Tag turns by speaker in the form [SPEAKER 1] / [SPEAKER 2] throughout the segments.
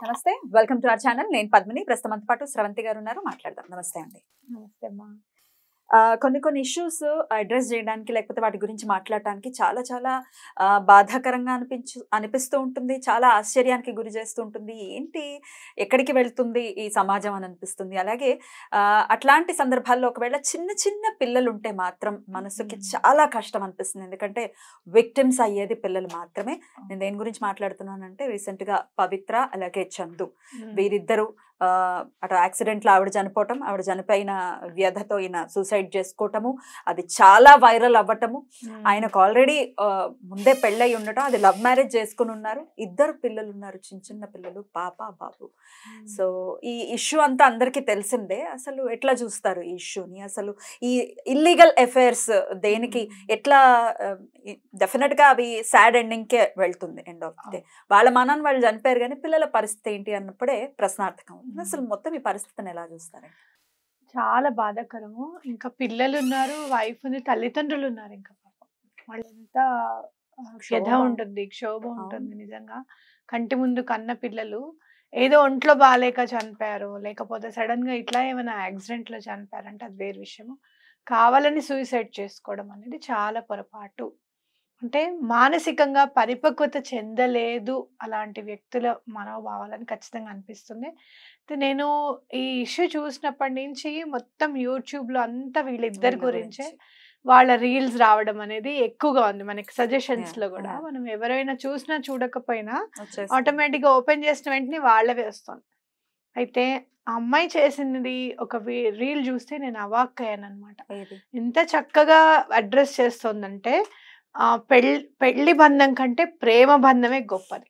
[SPEAKER 1] నమస్తే, welcome to our channel. నేను పద్మిని. ప్రస్తుతం పాటు స్రవంతి గారు ఉన్నారు, మాట్లాడదాం. నమస్తే అండి.
[SPEAKER 2] నమస్తే అమ్మా.
[SPEAKER 1] కొన్ని ఇష్యూస్ అడ్రస్ చేయడానికి లేకపోతే వాటి గురించి మాట్లాడటానికి చాలా చాలా బాధాకరంగా అనిపిస్తూ ఉంటుంది. చాలా ఆశ్చర్యానికి గురి చేస్తూ ఉంటుంది. ఏంటి, ఎక్కడికి వెళ్తుంది ఈ సమాజం అని అనిపిస్తుంది. అలాగే అట్లాంటి సందర్భాల్లో ఒకవేళ చిన్న చిన్న పిల్లలు ఉంటే మాత్రం మనసుకి చాలా కష్టం అనిపిస్తుంది. ఎందుకంటే విక్టిమ్స్ అయ్యేది పిల్లలు మాత్రమే. నేను దేని గురించి మాట్లాడుతున్నానంటే, రీసెంట్గా పవిత్ర అలాగే చందు వీరిద్దరూ అటు యాక్సిడెంట్లో ఆవిడ చనిపోవటం, ఆవిడ చనిపోయిన వ్యధతో ఈయన సూసైడ్ చేసుకోవటము, అది చాలా వైరల్ అవ్వటము. ఆయనకు ఆల్రెడీ ముందే పెళ్ళయి ఉండటం, అది లవ్ మ్యారేజ్ చేసుకుని ఉన్నారు. 2 పిల్లలు ఉన్నారు, చిన్న చిన్న పిల్లలు, పాప బాబు. సో ఈ ఇష్యూ అంతా అందరికీ తెలిసిందే. అసలు ఎట్లా చూస్తారు ఈ ఇష్యూని? అసలు ఈ ఇల్లీగల్ అఫైర్స్ దేనికి ఎట్లా, డెఫినెట్గా అవి సాడ్ ఎండింగ్కే వెళ్తుంది. ఎండ్ ఆఫ్ డే వాళ్ళ మనని వాళ్ళు చనిపోయారు, కానీ పిల్లల పరిస్థితి ఏంటి అన్నప్పుడే ప్రశ్నార్థకం. అసలు మొత్తం ఈ పరిస్థితిని ఎలా చూస్తారండి?
[SPEAKER 2] చాలా బాధాకరము. ఇంకా పిల్లలు ఉన్నారు, వైఫ్ ఉంది, తల్లిదండ్రులు ఉన్నారు. ఇంకా పాపం వాళ్ళు ఎంత వ్యధ ఉంటుంది, క్షోభ ఉంటుంది. నిజంగా కంటి ముందు కన్న పిల్లలు ఏదో ఒంట్లో బాగాలేక చనిపోయారు, లేకపోతే సడన్ గా ఇట్లా ఏమైనా యాక్సిడెంట్ లో చనిపోయారంటే అది వేరే విషయము. కావాలని సూసైడ్ చేసుకోవడం అనేది చాలా పొరపాటు. అంటే మానసికంగా పరిపక్వత చెందలేదు అలాంటి వ్యక్తుల మనోభావాలని ఖచ్చితంగా అనిపిస్తుంది. నేను ఈ ఇష్యూ చూసినప్పటి నుంచి మొత్తం యూట్యూబ్లో అంతా వీళ్ళిద్దరి గురించే వాళ్ళ రీల్స్ రావడం అనేది ఎక్కువగా ఉంది. మనకి సజెషన్స్ లో కూడా మనం ఎవరైనా చూసినా చూడకపోయినా ఆటోమేటిక్గా ఓపెన్ చేసిన వెంటనే వాళ్ళవే వస్తుంది. అయితే ఆ అమ్మాయి చేసినది ఒక రీల్ చూస్తే నేను అవాక్కయ్యాను అనమాట. ఎంత చక్కగా అడ్రస్ చేస్తుందంటే, పెళ్లి బంధం కంటే ప్రేమ బంధమే గొప్పది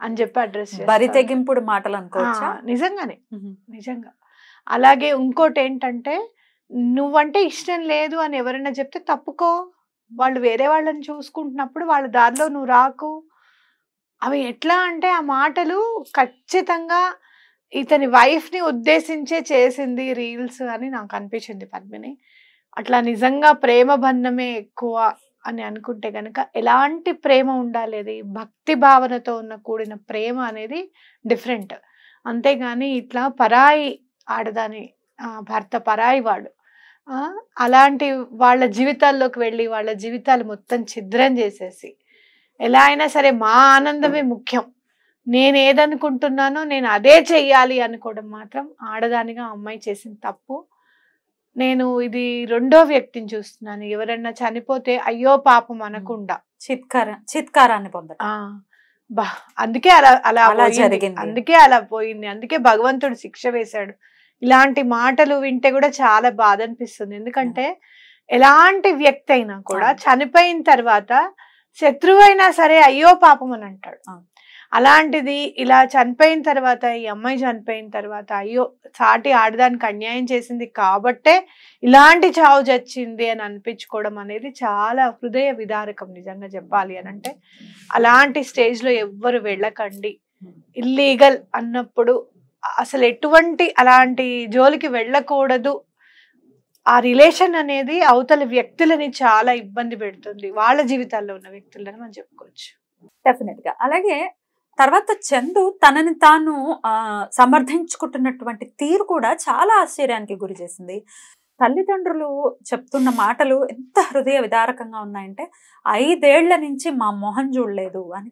[SPEAKER 2] అని చెప్పి అడ్రస్
[SPEAKER 1] బరి తెగింపుడు మాటలు అనుకోవచ్చా?
[SPEAKER 2] నిజంగానే, నిజంగా. అలాగే ఇంకోటి ఏంటంటే, నువ్వంటే ఇష్టం లేదు అని ఎవరైనా చెప్తే తప్పుకో. వాళ్ళు వేరే వాళ్ళని చూసుకుంటున్నప్పుడు వాళ్ళ దారిలో నువ్వు రాకు. అవి ఎట్లా అంటే ఆ మాటలు ఖచ్చితంగా ఇతని వైఫ్ ని ఉద్దేశించే చేసింది రీల్స్ అని నాకు అనిపించింది పద్మిని. అట్లా నిజంగా ప్రేమ బంధమే ఎక్కువ అని అనుకుంటే గనక ఎలాంటి ప్రేమ ఉండాలి, అది భక్తి భావనతో ఉన్న కూడిన ప్రేమ అనేది డిఫరెంట్. అంతేగాని ఇట్లా పరాయి ఆడదాని భర్త పరాయి వాడు అలాంటి వాళ్ళ జీవితాల్లోకి వెళ్ళి వాళ్ళ జీవితాలు మొత్తం ఛిద్రం చేసేసి, ఎలా అయినా సరే మా ఆనందమే ముఖ్యం, నేను ఏదనుకుంటున్నానో నేను అదే చెయ్యాలి అనుకోవడం మాత్రం ఆడదానిగా అమ్మాయి చేసిన తప్పు. నేను ఇది రెండో వ్యక్తిని చూస్తున్నాను. ఎవరన్నా చనిపోతే అయ్యో పాపం అనకుండా
[SPEAKER 1] చిత్కారాన్ని పొందడం,
[SPEAKER 2] అందుకే అలా జరిగింది, అందుకే అలా పోయింది, అందుకే భగవంతుడు శిక్ష వేశాడు. ఇలాంటి మాటలు వింటే కూడా చాలా బాధ అనిపిస్తుంది. ఎందుకంటే ఎలాంటి వ్యక్తి అయినా కూడా చనిపోయిన తర్వాత శత్రువు అయినా సరే అయ్యో పాపం అని అంటాడు. అలాంటిది ఇలా చనిపోయిన తర్వాత, ఈ అమ్మాయి చనిపోయిన తర్వాత అయ్యో సాటి ఆడదానికి అన్యాయం చేసింది కాబట్టే ఇలాంటి చావు చచ్చింది అని అనిపించుకోవడం అనేది చాలా హృదయ విదారకం. నిజంగా చెప్పాలి అని అంటే అలాంటి స్టేజ్లో ఎవ్వరు వెళ్ళకండి. ఇల్లీగల్ అన్నప్పుడు అసలు ఎటువంటి అలాంటి జోలికి వెళ్ళకూడదు. ఆ రిలేషన్ అనేది అవతల వ్యక్తులని చాలా ఇబ్బంది పెడుతుంది, వాళ్ళ జీవితాల్లో ఉన్న వ్యక్తులని మనం చెప్పుకోవచ్చు.
[SPEAKER 1] డెఫినెట్ గా. అలాగే తర్వాత చందు తనని తాను సమర్థించుకుంటున్నటువంటి తీరు కూడా చాలా ఆశ్చర్యానికి గురి చేసింది. తల్లిదండ్రులు చెప్తున్న మాటలు ఎంత హృదయ విదారకంగా ఉన్నాయంటే, 5 ఏళ్ల నుంచి మా మొహం చూడలేదు అని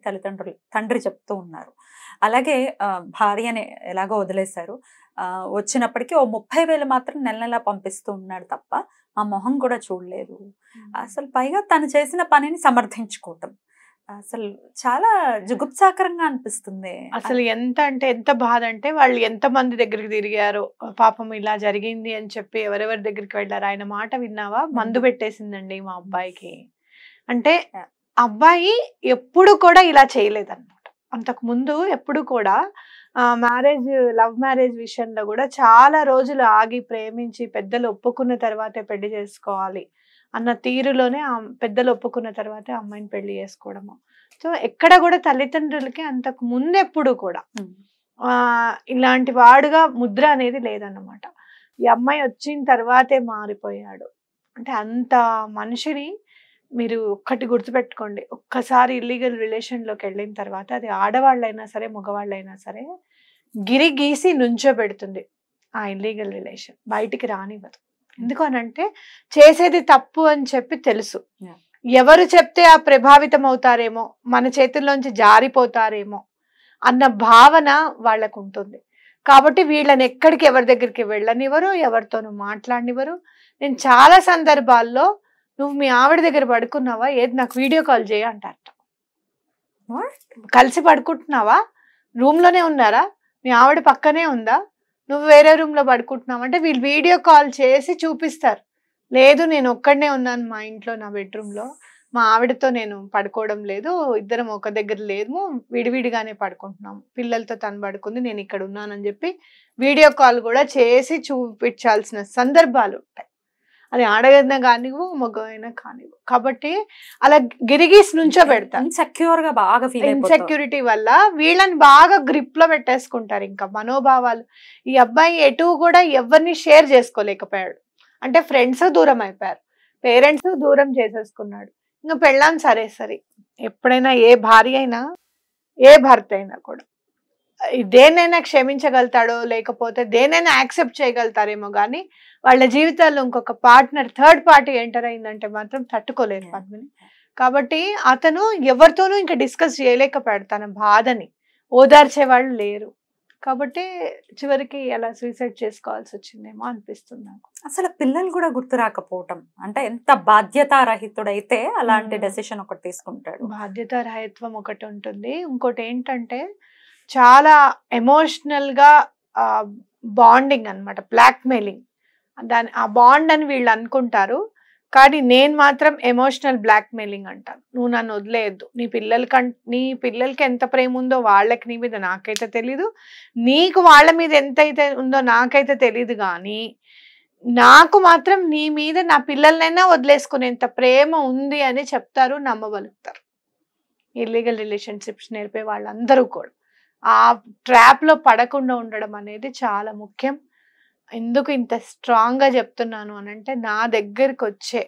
[SPEAKER 1] తండ్రి చెప్తూ ఉన్నారు. అలాగే భార్యని ఎలాగో వదిలేశారు, వచ్చినప్పటికీ ఓ 30,000 మాత్రం నెల నెలా పంపిస్తూ ఉన్నాడు తప్ప మా మొహం కూడా చూడలేదు. అసలు పైగా తను చేసిన పనిని సమర్థించుకోవటం అసలు చాలా జుగుప్సాకరంగా అనిపిస్తుంది.
[SPEAKER 2] అసలు ఎంత బాధ అంటే, వాళ్ళు ఎంత మంది దగ్గరికి తిరిగారో, పాపం ఇలా జరిగింది అని చెప్పి ఎవరెవరి దగ్గరికి వెళ్ళారు. ఆయన మాట విన్నావా, మందు పెట్టేసిందండి మా అబ్బాయికి అంటే. అబ్బాయి ఎప్పుడు కూడా ఇలా చేయలేదన్నమాట. అంతకు ముందు ఎప్పుడు కూడా లవ్ మ్యారేజ్ విషయంలో కూడా చాలా రోజులు ఆగి ప్రేమించి పెద్దలు ఒప్పుకున్న తర్వాతే పెళ్లి చేసుకోవాలి అన్న తీరులోనే పెద్దలు ఒప్పుకున్న తర్వాతే అమ్మాయిని పెళ్లి చేసుకోవడము. సో ఎక్కడ కూడా తల్లిదండ్రులకి అంతకు ముందు ఎప్పుడు కూడా ఇలాంటి వాడుగా ముద్ర అనేది లేదన్నమాట. ఈ అమ్మాయి వచ్చిన తర్వాతే మారిపోయాడు. అంటే అంత మనిషిని మీరు ఒక్కటి గుర్తుపెట్టుకోండి, ఒక్కసారి ఇల్లీగల్ రిలేషన్లోకి వెళ్ళిన తర్వాత అది ఆడవాళ్ళైనా సరే మగవాళ్ళైనా సరే గిరి గీసి నుంచోబెడుతుంది ఆ ఇల్లీగల్ రిలేషన్, బయటికి రానివ్వదు. ఎందుకు అనంటే చేసేది తప్పు అని చెప్పి తెలుసు. ఎవరు చెప్తే ఆ ప్రభావితం అవుతారేమో, మన చేతుల్లోంచి జారిపోతారేమో అన్న భావన వాళ్ళకు ఉంటుంది. కాబట్టి వీళ్ళని ఎక్కడికి ఎవరి దగ్గరికి వెళ్ళనివ్వరు, ఎవరితోనూ మాట్లాడనివ్వరు. నేను చాలా సందర్భాల్లో నువ్వు మీ ఆవిడ దగ్గర పడుకున్నావా, ఏది నాకు వీడియో కాల్ చేయ అంటారట. కలిసి పడుకుంటున్నావా, రూమ్లోనే ఉన్నారా, మీ ఆవిడ పక్కనే ఉందా, నువ్వు వేరే రూమ్లో పడుకుంటున్నావు అంటే వీళ్ళు వీడియో కాల్ చేసి చూపిస్తారు. లేదు నేను ఒక్కడనే ఉన్నాను మా ఇంట్లో నా బెడ్రూమ్లో, మా ఆవిడతో నేను పడుకోవడం లేదు, ఇద్దరం ఒక దగ్గర లేదు, విడివిడిగానే పడుకుంటున్నాము, పిల్లలతో తను పడుకుంది, నేను ఇక్కడ ఉన్నానని చెప్పి వీడియో కాల్ కూడా చేసి చూపించాల్సిన సందర్భాలు ఉంటాయి. అది ఆడగైనా కానివ్వు మగైనా కానివ్వు. కాబట్టి అలా గిరిగీసి నుంచో పెడతారు.
[SPEAKER 1] ఇన్సెక్యూర్ గా బాగా ఫీల్
[SPEAKER 2] ఇన్సెక్యూరిటీ వల్ల వీళ్ళని బాగా గ్రిప్ లో పెట్టేసుకుంటారు. ఇంకా మనోభావాలు, ఈ అబ్బాయి ఎటు కూడా ఎవరిని షేర్ చేసుకోలేకపోయాడు, అంటే ఫ్రెండ్స్ దూరం అయిపోయారు, పేరెంట్స్ దూరం చేసేసుకున్నాడు. ఇంకా పెళ్ళాం సరే సరే, ఎప్పుడైనా ఏ భార్య అయినా ఏ భర్త అయినా కూడా దేనైనా క్షమించగలుగుతాడో లేకపోతే దేనైనా యాక్సెప్ట్ చేయగలుగుతారేమో కానీ వాళ్ళ జీవితాల్లో ఇంకొక పార్ట్నర్, థర్డ్ పార్టీ ఎంటర్ అయిందంటే మాత్రం తట్టుకోలేరు పద్మిని. కాబట్టి అతను ఎవరితోనూ ఇంకా డిస్కస్ చేయలేకపోయాడు తన బాధని, ఓదార్చే వాళ్ళు లేరు. కాబట్టి చివరికి అలా సూసైడ్ చేసుకోవాల్సి వచ్చిందేమో అనిపిస్తుంది నాకు.
[SPEAKER 1] అసలు పిల్లలు కూడా గుర్తు రాకపోవటం అంటే ఎంత బాధ్యతారహితుడైతే అలాంటి డెసిషన్ ఒకటి తీసుకుంటాడు.
[SPEAKER 2] బాధ్యతారహిత్వం ఒకటి ఉంటుంది, ఇంకోటి ఏంటంటే చాలా ఎమోషనల్ గా బాండింగ్ అన్నమాట, బ్లాక్ మెయిలింగ్. ఆ బాండ్ అని వీళ్ళు అనుకుంటారు, కానీ నేను మాత్రం ఎమోషనల్ బ్లాక్ మెయిలింగ్ అంటాను. నువ్వు నన్ను వదిలేయద్దు, నీ పిల్లలకి ఎంత ప్రేమ ఉందో వాళ్ళకి నీ మీద నాకైతే తెలీదు, నీకు వాళ్ళ మీద ఎంతైతే ఉందో నాకైతే తెలీదు, కానీ నాకు మాత్రం నీ మీద నా పిల్లలనైనా వదిలేసుకునేంత ప్రేమ ఉంది అని చెప్తారు, నమ్మగలుగుతారు. ఇల్లీగల్ రిలేషన్షిప్స్ నేర్పే వాళ్ళందరూ కూడా ఆ ట్రాప్ లో పడకుండా ఉండడం అనేది చాలా ముఖ్యం. ఎందుకు ఇంత స్ట్రాంగ్ గా చెప్తున్నాను అనంటే నా దగ్గరికి వచ్చే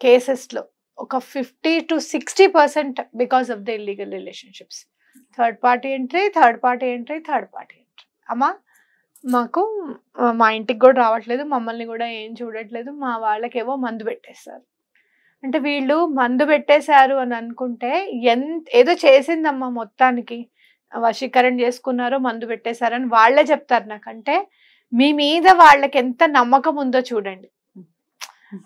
[SPEAKER 2] కేసెస్లో ఒక 50 to 60% because of the illegal relationships. Third party entry. అమ్మా మాకు మా ఇంటికి కూడా రావట్లేదు, మమ్మల్ని కూడా ఏం చూడట్లేదు, మా వాళ్ళకేవో మందు పెట్టేస్తారు. అంటే వీళ్ళు మందు పెట్టేశారు అని అనుకుంటే ఏదో చేసిందమ్మా, మొత్తానికి వశీకరణ చేసుకున్నారో మందు పెట్టేశారని వాళ్ళే చెప్తారు నాకంటే. మీ మీద వాళ్ళకి ఎంత నమ్మకం ఉందో చూడండి.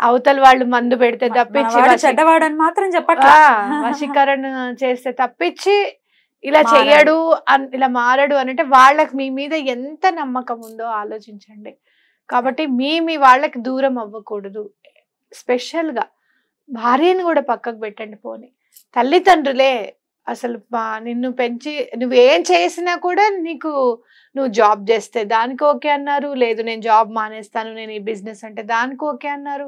[SPEAKER 2] అవతల వాళ్ళు మందు పెడితే తప్పించి
[SPEAKER 1] చెడ్డవాడని మాత్రం చెప్పట్లా,
[SPEAKER 2] వశీకరణ చేస్తే తప్పించి ఇలా చెయ్యడు ఇలా మారడు అంటే వాళ్ళకి మీ మీద ఎంత నమ్మకం ఉందో ఆలోచించండి. కాబట్టి మీ వాళ్ళకి దూరం అవ్వకూడదు. స్పెషల్ గా భార్యను కూడా పక్కకు పెట్టండి. పోనీ తల్లిదండ్రులే అసలు నిన్ను పెంచి నువ్వేం చేసినా కూడా నువ్వు జాబ్ చేస్తే దానికి ఓకే అన్నారు, లేదు నేను జాబ్ మానేస్తాను, నేను ఈ బిజినెస్ అంటే దానికి ఓకే అన్నారు,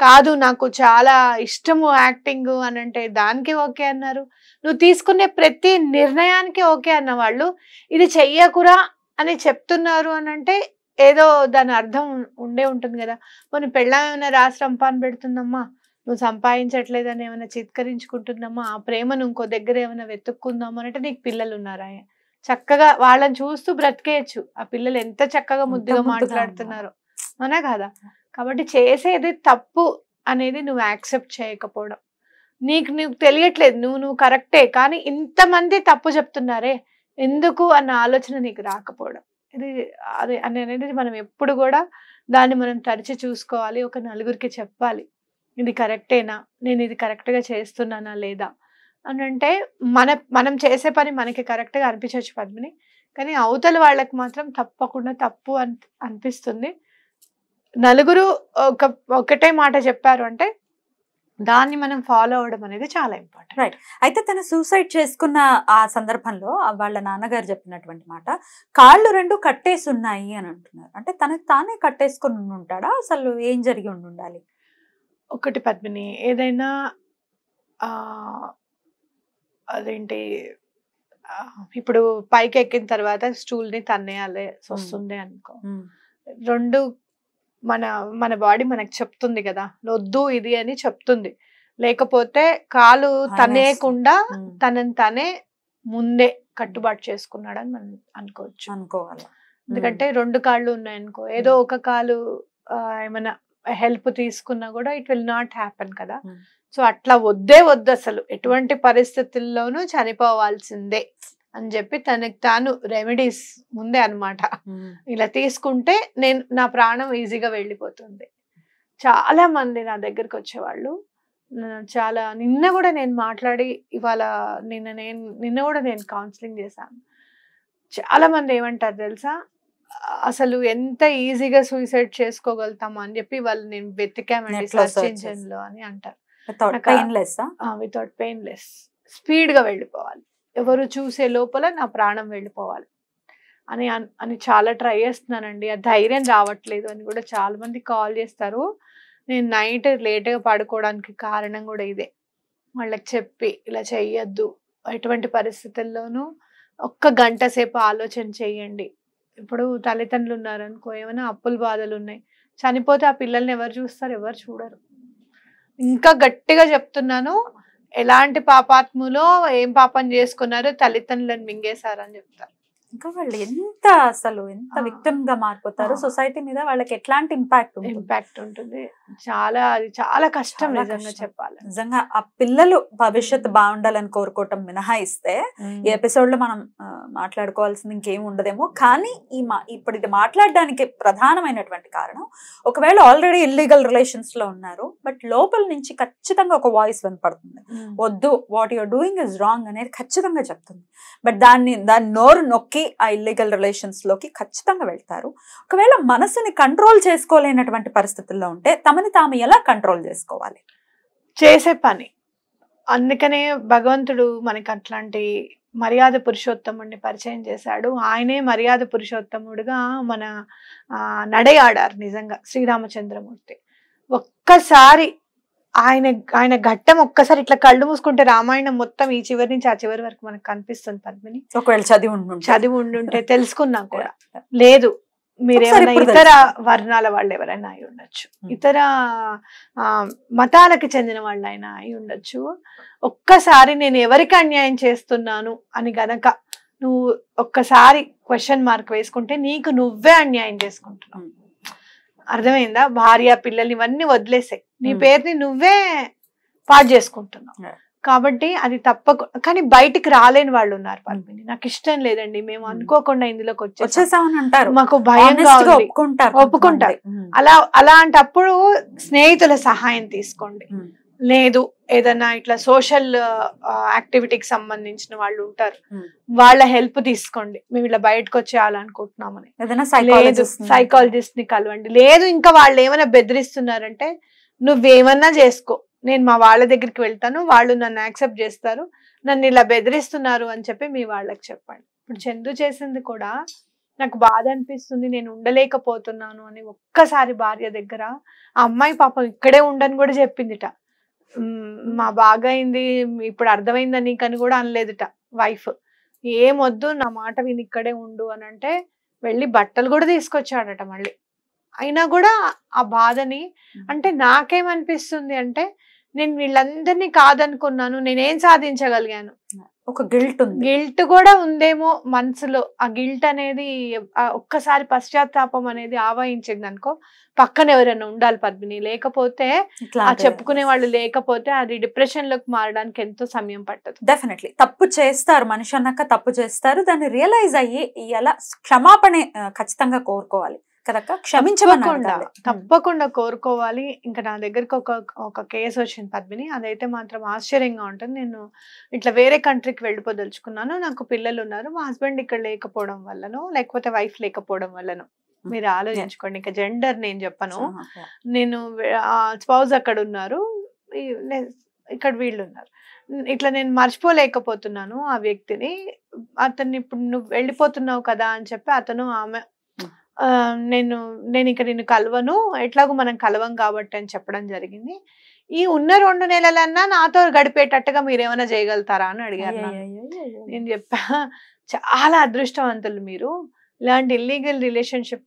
[SPEAKER 2] కాదు నాకు చాలా ఇష్టము యాక్టింగ్ అని అంటే దానికి ఓకే అన్నారు. నువ్వు తీసుకునే ప్రతి నిర్ణయానికి ఓకే అన్న వాళ్ళు ఇది చెయ్యకురా అని చెప్తున్నారు అని అంటే ఏదో దాని అర్థం ఉండే ఉంటుంది కదా. కొన్ని పెళ్ళాం ఏమైనా రాసి రంపాన పెడుతుందమ్మా, నువ్వు సంపాదించట్లేదని ఏమైనా చిత్కరించుకుంటుందమ్మా, ఆ ప్రేమను ఇంకో దగ్గర ఏమైనా వెతుక్కుందామా అంటే నీకు పిల్లలు ఉన్నారా, చక్కగా వాళ్ళని చూస్తూ బ్రతికేయచ్చు. ఆ పిల్లలు ఎంత చక్కగా ముద్దుగా మాట్లాడుతున్నారో, అవునా కదా. కాబట్టి చేసేది తప్పు అనేది నువ్వు యాక్సెప్ట్ చేయకపోవడం, నీకు తెలియట్లేదు, నువ్వు కరెక్టే కానీ ఇంతమంది తప్పు చెప్తున్నారే ఎందుకు అన్న ఆలోచన నీకు రాకపోవడం, అది అనేది మనం ఎప్పుడు కూడా దాన్ని మనం తరిచి చూసుకోవాలి. ఒక నలుగురికి చెప్పాలి, ఇది కరెక్టేనా, నేను ఇది కరెక్ట్గా చేస్తున్నానా లేదా అని. అంటే మనం చేసే పని మనకి కరెక్ట్గా అనిపించవచ్చు పద్మిని, కానీ అవతల వాళ్ళకి మాత్రం తప్పకుండా తప్పు అనిపిస్తుంది. నలుగురు ఒకటే మాట చెప్పారు అంటే దాన్ని మనం ఫాలో అవడం అనేది చాలా ఇంపార్టెంట్.
[SPEAKER 1] రైట్. అయితే తను సూసైడ్ చేసుకున్న ఆ సందర్భంలో వాళ్ళ నాన్నగారు చెప్పినటువంటి మాట, కాళ్ళు 2 కట్టేసి ఉన్నాయి అని అంటున్నారు. అంటే తనకు తానే కట్టేసుకుని ఉంటాడా, అసలు ఏం జరిగి ఉండాలి?
[SPEAKER 2] ఒకటి పద్మిని, ఏదైనా అదేంటి ఇప్పుడు పైకి ఎక్కిన తర్వాత స్టూల్ని తన్నేయాలి వస్తుంది అనుకో, 2 మన బాడీ మనకు చెప్తుంది కదా, వద్దు ఇది అని చెప్తుంది. లేకపోతే కాలు
[SPEAKER 1] ఆయనే
[SPEAKER 2] తనేయకుండా
[SPEAKER 1] ఉమ్,
[SPEAKER 2] తనని తనే ముందే కట్టుబాటు చేసుకున్నాడని మనం అనుకోవచ్చు.
[SPEAKER 1] అనుకోవాలి.
[SPEAKER 2] ఎందుకంటే 2 కాళ్ళు ఉన్నాయనుకో, ఏదో ఒక కాలు ఏమైనా హెల్ప్ తీసుకున్నా కూడా ఇట్ విల్ నాట్ హ్యాపెన్ కదా.
[SPEAKER 1] ఉమ్,
[SPEAKER 2] సో అట్లా వద్దు అసలు ఎటువంటి పరిస్థితుల్లోనూ చనిపోవాల్సిందే అని చెప్పి తనకి తాను రెమెడీస్ ముందే అన్నమాట.
[SPEAKER 1] ఉమ్,
[SPEAKER 2] ఇలా తీసుకుంటే నా ప్రాణం ఈజీగా వెళ్ళిపోతుంది. చాలా మంది నా దగ్గరికి వచ్చేవాళ్ళు. చాలా నిన్న కూడా నేను మాట్లాడి ఇవాళ నిన్న కూడా నేను కౌన్సిలింగ్ చేశాను. చాలా మంది ఏమంటారు తెలుసా, అసలు ఎంత ఈజీగా సూసైడ్ చేసుకోగలుగుతాము అని చెప్పి వాళ్ళు నేను వెతికామండి
[SPEAKER 1] Net లో
[SPEAKER 2] సర్చ్
[SPEAKER 1] search
[SPEAKER 2] ఇంజిన్ లో అని అంటారు.
[SPEAKER 1] without
[SPEAKER 2] నాకు
[SPEAKER 1] painless ఆ?
[SPEAKER 2] వితౌట్ పెయిన్లెస్ స్పీడ్ గా వెళ్ళిపోవాలి, ఎవరు చూసే లోపల నా ప్రాణం వెళ్ళిపోవాలి అని చాలా ట్రై చేస్తున్నానండి. ఆ ధైర్యం రావట్లేదు అని కూడా చాలా మంది కాల్ చేస్తారు. నేను నైట్ లేట్గా పడుకోవడానికి కారణం కూడా ఇదే. వాళ్ళకి చెప్పి ఇలా చెయ్యొద్దు, ఎటువంటి పరిస్థితుల్లోనూ ఒక్క గంట సేపు ఆలోచన చెయ్యండి. ఇప్పుడు తల్లిదండ్రులు ఉన్నారనుకో, ఏమైనా అప్పుల బాధలు ఉన్నాయి, చనిపోతే ఆ పిల్లల్ని ఎవరు చూస్తారు? ఎవరు చూడరు. ఇంకా గట్టిగా చెప్తున్నాను, ఎలాంటి పాపాత్ములో ఏం పాపం చేసుకున్నారో తల్లిదండ్రులను మింగేశారు అని చెప్తారు.
[SPEAKER 1] ఇంకా వాళ్ళు ఎంత విక్టిమ్ గా మారిపోతారు, సొసైటీ మీద వాళ్ళకి ఎట్లాంటి ఇంపాక్ట్
[SPEAKER 2] ఉంటుంది. అది చాలా కష్టం
[SPEAKER 1] చాలా
[SPEAKER 2] నిజంగా
[SPEAKER 1] కష్టం.
[SPEAKER 2] చెప్పాలి.
[SPEAKER 1] నిజంగా ఆ పిల్లలు భవిష్యత్తు బాగుండాలని కోరుకోవటం మినహాయిస్తే ఈ ఎపిసోడ్ లో మనం మాట్లాడుకోవాల్సింది ఇంకేం ఉండదేమో. కానీ ఇప్పుడు ఇది మాట్లాడడానికి ప్రధానమైనటువంటి కారణం, ఒకవేళ ఆల్రెడీ ఇల్లీగల్ రిలేషన్స్ లో ఉన్నారు, బట్ లోపల నుంచి ఖచ్చితంగా ఒక వాయిస్ వినపడుతుంది, వద్దు, what you're doing is wrong అనేది ఖచ్చితంగా చెప్తుంది. బట్ దాన్ని నోరు నొక్కి ఆ ఇల్లీగల్ రిలేషన్స్ లోకి ఖచ్చితంగా వెళ్తారు. ఒకవేళ మనసుని కంట్రోల్ చేసుకోలేనటువంటి పరిస్థితుల్లో ఉంటే తమని తాము ఎలా కంట్రోల్ చేసుకోవాలి?
[SPEAKER 2] చేసే పని. అందుకనే భగవంతుడు మనకి అట్లాంటి మర్యాద పురుషోత్తముడిని పరిచయం చేశాడు. ఆయనే మర్యాద పురుషోత్తముడుగా మన నడయాడారు నిజంగా శ్రీరామచంద్రమూర్తి. ఒక్కసారి ఆయన ఘట్టం ఒక్కసారి ఇట్లా కళ్ళు మూసుకుంటే రామాయణం మొత్తం ఈ చివరి నుంచి ఆ చివరి వరకు మనకు కనిపిస్తుంది పద్మిని.
[SPEAKER 1] ఒకవేళ చదివి ఉండుంటే
[SPEAKER 2] తెలుసుకున్నా కూడా లేదు. మీరేమైనా ఇతర వర్ణాల వాళ్ళు ఎవరైనా అయి ఉండొచ్చు, ఇతర మతాలకు చెందిన వాళ్ళైనా అయి ఉండొచ్చు. ఒక్కసారి నేను ఎవరికి అన్యాయం చేస్తున్నాను అని గనక నువ్వు ఒక్కసారి క్వశ్చన్ మార్క్ వేసుకుంటే నీకు నువ్వే అన్యాయం చేసుకుంటున్నావు. అర్థమైందా? భార్య పిల్లల్ని ఇవన్నీ వదిలేసాయి, నీ పేరుని నువ్వే పాడు చేసుకుంటున్నావు. కాబట్టి అది తప్పకుండా. కానీ బయటికి రాలేని వాళ్ళు ఉన్నారు పద్మిని, నాకు ఇష్టం లేదండి, మేము అనుకోకుండా ఇందులోకి వచ్చేసామని అంటారు, మాకు భయంగా ఒప్పుకుంటారు. అలాంటప్పుడు స్నేహితుల సహాయం తీసుకోండి. లేదు ఏదైనా ఇట్లా సోషల్ యాక్టివిటీకి సంబంధించిన వాళ్ళు ఉంటారు, వాళ్ళ హెల్ప్ తీసుకోండి. మేము ఇలా బయటకు వచ్చేయాలనుకుంటున్నామని సైకాలజిస్ట్ ని కలవండి. లేదు ఇంకా వాళ్ళు ఏమైనా బెదిరిస్తున్నారంటే నువ్వేమన్నా చేసుకో, నేను మా వాళ్ళ దగ్గరికి వెళ్తాను, వాళ్ళు నన్ను యాక్సెప్ట్ చేస్తారు, నన్ను ఇలా బెదిరిస్తున్నారు అని చెప్పి మీ వాళ్ళకి చెప్పండి. ఇప్పుడు చందు చేసింది కూడా నాకు బాధ అనిపిస్తుంది, నేను ఉండలేకపోతున్నాను అని ఒక్కసారి భార్య దగ్గర ఆ అమ్మాయి పాపం ఇక్కడే ఉండని కూడా చెప్పిందిట. మా బాగైంది ఇప్పుడు అర్థమైందని నీకని కూడా అనలేదుట వైఫ్. ఏమొద్దు నా మాట విని ఇక్కడే ఉండు అని అంటే వెళ్ళి బట్టలు కూడా తీసుకొచ్చాడట మళ్ళీ. అయినా కూడా ఆ బాధని, అంటే నాకేమనిపిస్తుంది అంటే నేను వీళ్ళందరినీ కాదనుకున్నాను, నేనేం సాధించగలిగాను,
[SPEAKER 1] ఒక గిల్ట్
[SPEAKER 2] కూడా ఉందేమో మనసులో. ఆ గిల్ట్ అనేది ఒక్కసారి పశ్చాత్తాపం అనేది ఆవహించింది అనుకో, పక్కన ఎవరైనా ఉండాలి పద్మిని. లేకపోతే ఆ చెప్పుకునే వాళ్ళు లేకపోతే అది డిప్రెషన్ లోకి మారడానికి ఎంతో సమయం పట్టదు.
[SPEAKER 1] డెఫినెట్లీ తప్పు చేస్తారు, మనిషి అన్నాక తప్పు చేస్తారు, దాన్ని రియలైజ్ అయ్యి ఎలా క్షమాపణ ఖచ్చితంగా కోరుకోవాలి కదక్క,
[SPEAKER 2] తప్పకుండా కోరుకోవాలి. ఇంకా నా దగ్గరకు ఒక కేసు వచ్చింది పద్మిని, అదైతే మాత్రం ఆశ్చర్యంగా ఉంటుంది. నేను ఇట్లా వేరే కంట్రీకి వెళ్ళిపోదలుచుకున్నాను, నాకు పిల్లలు ఉన్నారు, మా హస్బెండ్ ఇక్కడ లేకపోవడం వల్లనో లేకపోతే వైఫ్ లేకపోవడం వల్లనో, మీరు ఆలోచించుకోండి. ఇంకా జెండర్ నేను చెప్పను. నేను స్పౌజ్ అక్కడ ఉన్నారు, ఇక్కడ వీళ్ళు ఉన్నారు. ఇట్లా నేను మర్చిపోలేకపోతున్నాను ఆ వ్యక్తిని. అతన్ని ఇప్పుడు నువ్వు వెళ్ళిపోతున్నావు కదా అని చెప్పి అతను ఆమె నేను ఇక నిన్ను కలవను, ఎట్లాగో మనం కలవం కాబట్టి అని చెప్పడం జరిగింది. ఈ ఉన్న 2 నెలలన్నా నాతో గడిపేటట్టుగా మీరేమైనా చేయగలుగుతారా అని అడిగారు. నేను చెప్పా, చాలా అదృష్టవంతులు మీరు, ఇలాంటి ఇల్లీగల్ రిలేషన్షిప్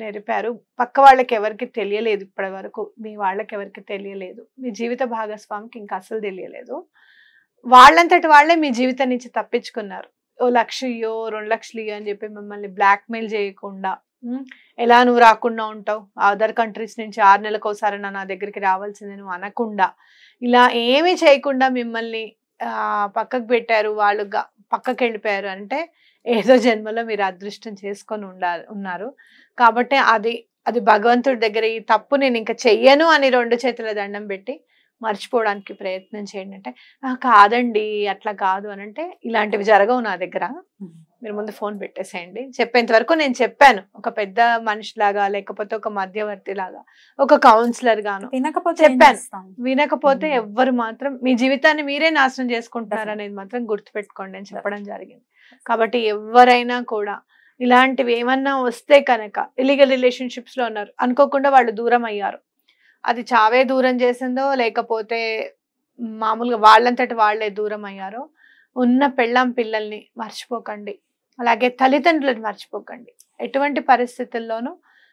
[SPEAKER 2] నేర్పారు. పక్క వాళ్ళకి ఎవరికి తెలియలేదు ఇప్పటి వరకు. మీ వాళ్ళకి ఎవరికి తెలియలేదు. మీ జీవిత భాగస్వామికి ఇంకా అసలు తెలియలేదు. వాళ్ళంతటి వాళ్ళే మీ జీవితం నుంచి తప్పించుకున్నారు. ఓ 1,00,000 ఇయ్యో 2,00,000 ఇయ్యో అని చెప్పి మిమ్మల్ని బ్లాక్మెయిల్ చేయకుండా, ఎలా నువ్వు రాకుండా ఉంటావు, అదర్ కంట్రీస్ నుంచి 6 నెలలకు నా దగ్గరికి రావాల్సింది నువ్వు అనకుండా, ఇలా ఏమీ చేయకుండా మిమ్మల్ని పక్కకు పెట్టారు. వాళ్ళు పక్కకి వెళ్ళిపోయారు అంటే ఏదో జన్మలో మీరు అదృష్టం చేసుకొని ఉన్నారు. కాబట్టి అది భగవంతుడి దగ్గర ఈ తప్పు నేను ఇంకా చెయ్యను అని 2 చేతుల దండం పెట్టి మర్చిపోవడానికి ప్రయత్నం చేయండి. అంటే కాదండి అట్లా కాదు అని అంటే ఇలాంటివి జరగవు నా దగ్గర, మీరు ముందు ఫోన్ పెట్టేసేయండి. చెప్పేంత వరకు నేను చెప్పాను. ఒక పెద్ద మనిషిలాగా, లేకపోతే ఒక మధ్యవర్తి లాగా, ఒక కౌన్సిలర్ గాను చెప్పాను. వినకపోతే ఎవ్వరు మాత్రం మీ జీవితాన్ని మీరే నాశనం చేసుకుంటున్నారు అనేది మాత్రం గుర్తుపెట్టుకోండి అని చెప్పడం జరిగింది. కాబట్టి ఎవరైనా కూడా ఇలాంటివి ఏమన్నా వస్తే కనుక, ఇల్లీగల్ రిలేషన్షిప్స్ లో ఉన్నారు, అనుకోకుండా వాళ్ళు దూరం అయ్యారు, అది చావే దూరం చేసిందో లేకపోతే మామూలుగా వాళ్ళంతటి వాళ్ళే దూరం అయ్యారో, ఉన్న పెళ్ళాం పిల్లల్ని మర్చిపోకండి. అలాగే తల్లిదండ్రులను మర్చిపోకండి. ఎటువంటి పరిస్థితుల్లోనూ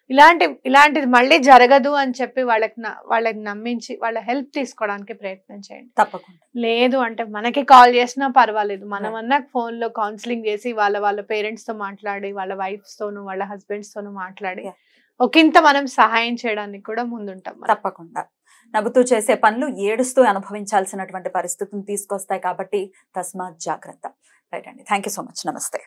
[SPEAKER 2] ఇలాంటిది మళ్ళీ జరగదు అని చెప్పి వాళ్ళకి నమ్మించి వాళ్ళ హెల్ప్ తీసుకోవడానికి ప్రయత్నం చేయండి.
[SPEAKER 1] తప్పకుండా.
[SPEAKER 2] లేదు అంటే మనకి కాల్ చేసినా పర్వాలేదు, మనమన్నా ఫోన్ లో కౌన్సిలింగ్ చేసి వాళ్ళ పేరెంట్స్ తో మాట్లాడి, వాళ్ళ వైఫ్స్ తోను వాళ్ళ హస్బెండ్స్ తోను మాట్లాడి ఒకంత మనం సహాయం చేయడానికి కూడా ముందుంటాం.
[SPEAKER 1] తప్పకుండా. నవ్వుతూ చేసే పనులు ఏడుస్తూ అనుభవించాల్సినటువంటి పరిస్థితిని తీసుకొస్తాయి కాబట్టి తస్మాత్ జాగ్రత్త. రైట్ అండి. Thank you so much. నమస్తే.